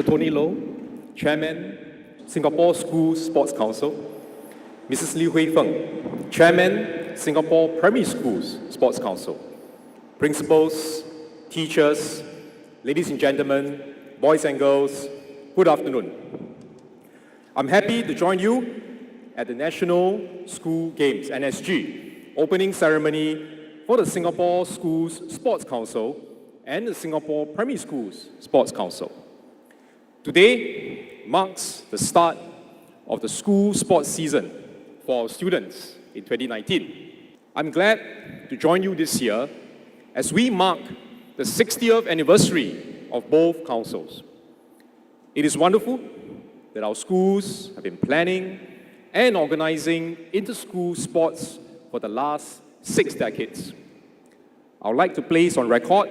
Mr. Tony Low, Chairman, Singapore School Sports Council, Mrs. Li Hui Feng, Chairman, Singapore Primary Schools Sports Council, principals, teachers, ladies and gentlemen, boys and girls, good afternoon. I'm happy to join you at the National School Games, NSG, opening ceremony for the Singapore Schools Sports Council and the Singapore Primary Schools Sports Council. Today marks the start of the school sports season for our students in 2019. I'm glad to join you this year as we mark the 60th anniversary of both councils. It is wonderful that our schools have been planning and organizing inter-school sports for the last 6 decades. I would like to place on record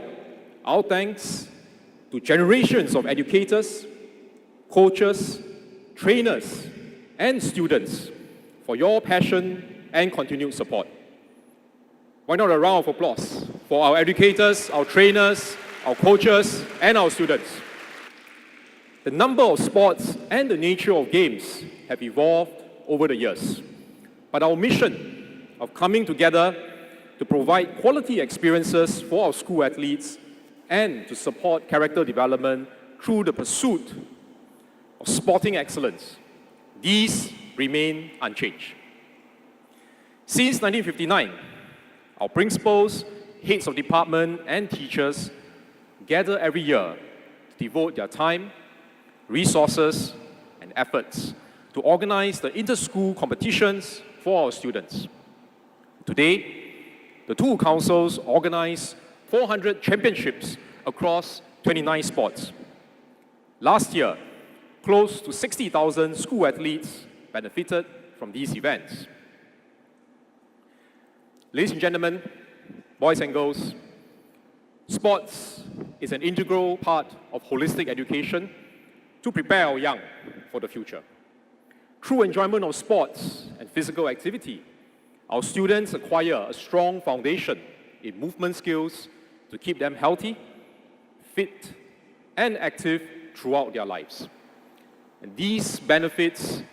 our thanks to generations of educators, coaches, trainers, and students for your passion and continued support. Why not a round of applause for our educators, our trainers, our coaches, and our students? The number of sports and the nature of games have evolved over the years, but our mission of coming together to provide quality experiences for our school athletes and to support character development through the pursuit of sporting excellence, these remain unchanged. Since 1959, our principals, heads of department, and teachers gather every year to devote their time, resources, and efforts to organize the inter-school competitions for our students. Today, the two councils organize 400 championships across 29 sports. Last year, close to 60,000 school athletes benefited from these events. Ladies and gentlemen, boys and girls, sports is an integral part of holistic education to prepare our young for the future. Through enjoyment of sports and physical activity, our students acquire a strong foundation in movement skills to keep them healthy, fit, and active throughout their lives. And these benefits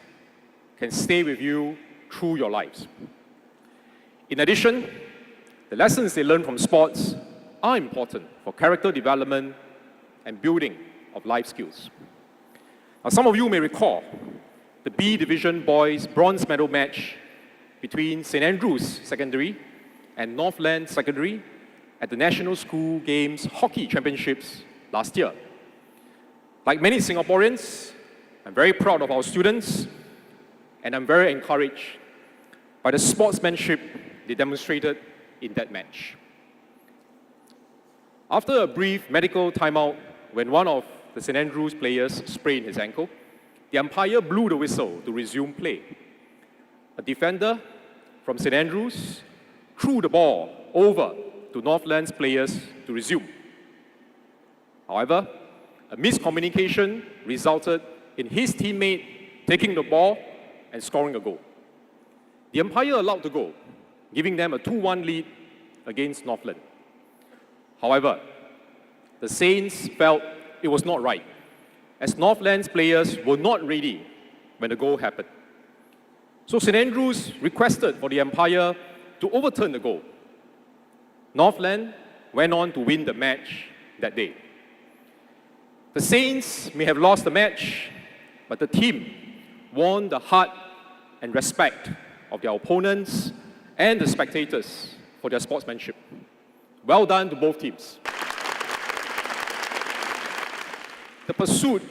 can stay with you through your lives. In addition, the lessons they learn from sports are important for character development and building of life skills. Now, some of you may recall the B Division Boys Bronze Medal match between St. Andrews Secondary and Northland Secondary at the National School Games Hockey Championships last year. Like many Singaporeans, I'm very proud of our students, and I'm very encouraged by the sportsmanship they demonstrated in that match. After a brief medical timeout, when one of the St. Andrews players sprained his ankle, the umpire blew the whistle to resume play. A defender from St. Andrews threw the ball over to Northland's players to resume. However, a miscommunication resulted in his teammate taking the ball and scoring a goal. The umpire allowed the goal, giving them a 2-1 lead against Northland. However, the Saints felt it was not right, as Northland's players were not ready when the goal happened. So St. Andrews requested for the umpire to overturn the goal. Northland went on to win the match that day. The Saints may have lost the match, but the team won the heart and respect of their opponents and the spectators for their sportsmanship. Well done to both teams. The pursuit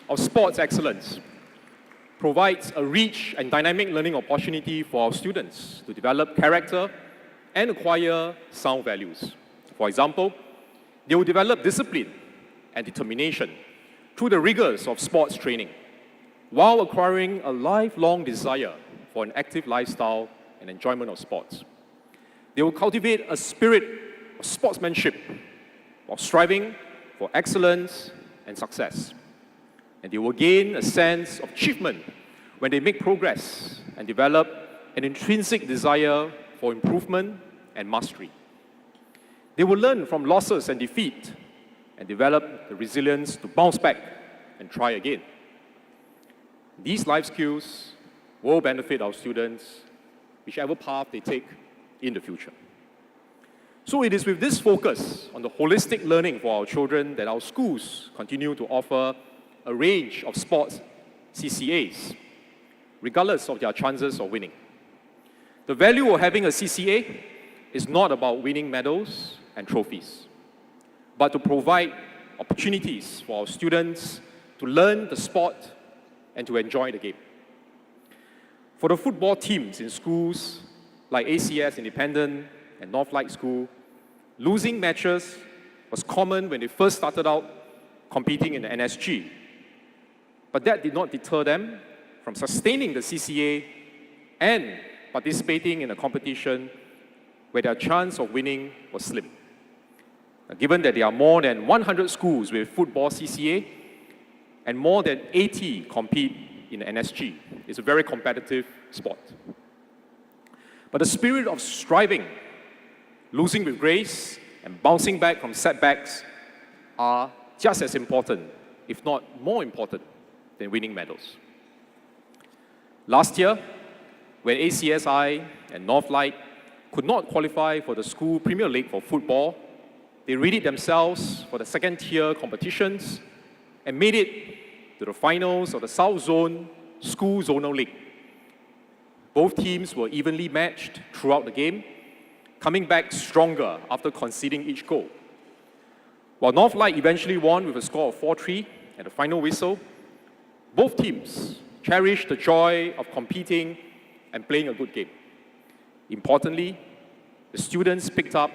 of sports excellence provides a rich and dynamic learning opportunity for our students to develop character and acquire sound values. For example, they will develop discipline and determination through the rigors of sports training, while acquiring a lifelong desire for an active lifestyle and enjoyment of sports. They will cultivate a spirit of sportsmanship while striving for excellence and success. And they will gain a sense of achievement when they make progress and develop an intrinsic desire for improvement and mastery. They will learn from losses and defeat and develop the resilience to bounce back and try again. These life skills will benefit our students, whichever path they take in the future. So it is with this focus on the holistic learning for our children that our schools continue to offer a range of sports CCAs, regardless of their chances of winning. The value of having a CCA is not about winning medals and trophies, but to provide opportunities for our students to learn the sport and to enjoy the game. For the football teams in schools like ACS Independent and Northlight School, losing matches was common when they first started out competing in the NSG. But that did not deter them from sustaining the CCA and participating in a competition where their chance of winning was slim. Now, given that there are more than 100 schools with football CCA and more than 80 compete in the NSG, it's a very competitive sport. But the spirit of striving, losing with grace, and bouncing back from setbacks are just as important, if not more important, than winning medals. Last year, when ACSI and Northlight could not qualify for the school Premier League for football, they readied themselves for the second-tier competitions and made it to the finals of the South Zone School Zonal League. Both teams were evenly matched throughout the game, coming back stronger after conceding each goal. While Northlight eventually won with a score of 4-3 at the final whistle, both teams cherished the joy of competing and playing a good game. Importantly, the students picked up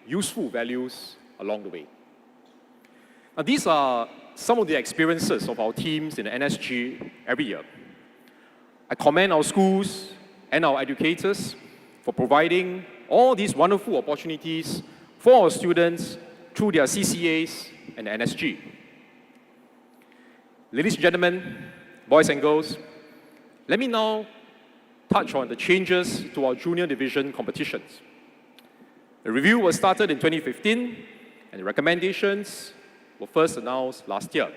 useful values along the way. Now, these are some of the experiences of our teams in the NSG every year. I commend our schools and our educators for providing all these wonderful opportunities for our students through their CCAs and NSG. Ladies and gentlemen, boys and girls, let me now touch on the changes to our junior division competitions. The review was started in 2015, and the recommendations were first announced last year.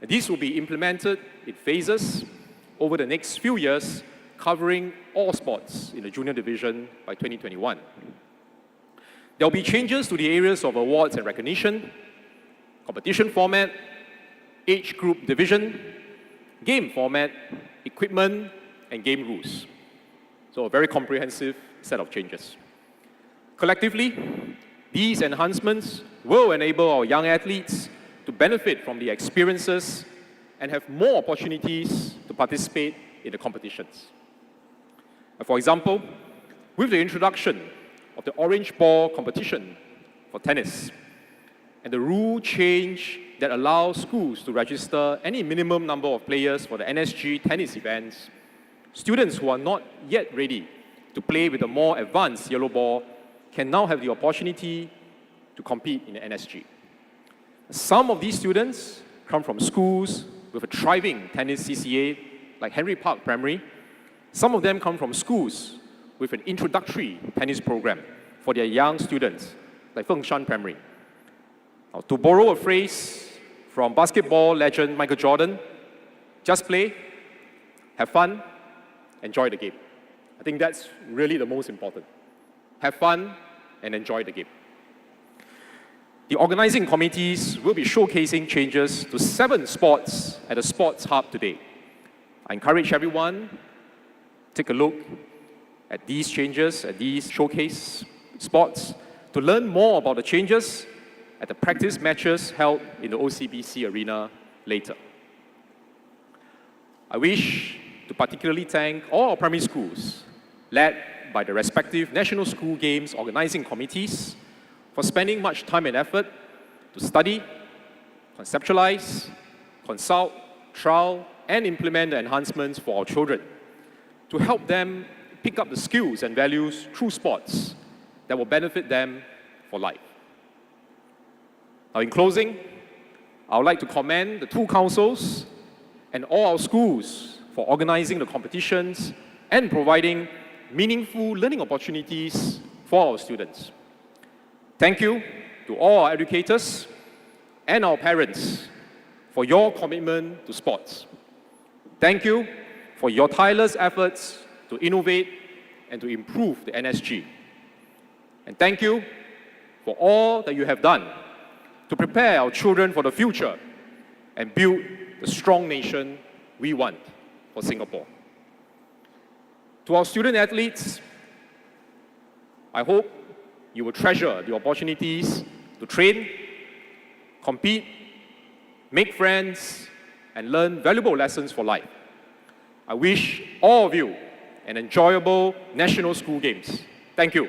And these will be implemented in phases over the next few years, covering all sports in the junior division by 2021. There will be changes to the areas of awards and recognition, competition format, age group division, game format, equipment, and game rules. So a very comprehensive set of changes. Collectively, these enhancements will enable our young athletes to benefit from the experiences and have more opportunities to participate in the competitions. For example, with the introduction of the orange ball competition for tennis and the rule change that allows schools to register any minimum number of players for the NSG tennis events, students who are not yet ready to play with a more advanced yellow ball can now have the opportunity to compete in the NSG. Some of these students come from schools with a thriving tennis CCA, like Henry Park Primary. Some of them come from schools with an introductory tennis program for their young students, like Fengshan Primary. Now, to borrow a phrase from basketball legend Michael Jordan, just play, have fun, enjoy the game. I think that's really the most important. Have fun and enjoy the game. The organizing committees will be showcasing changes to 7 sports at the Sports Hub today. I encourage everyone to take a look at these changes, at these showcase sports, to learn more about the changes at the practice matches held in the OCBC arena later. I wish to particularly thank all our primary schools, led by the respective National School Games organizing committees, for spending much time and effort to study, conceptualize, consult, trial, and implement the enhancements for our children to help them pick up the skills and values through sports that will benefit them for life. Now, in closing, I would like to commend the 2 councils and all our schools for organizing the competitions and providing meaningful learning opportunities for our students. Thank you to all our educators and our parents for your commitment to sports. Thank you for your tireless efforts to innovate and to improve the NSG. And thank you for all that you have done to prepare our children for the future and build the strong nation we want for Singapore. To our student athletes, I hope you will treasure the opportunities to train, compete, make friends, and learn valuable lessons for life. I wish all of you an enjoyable National School Games. Thank you.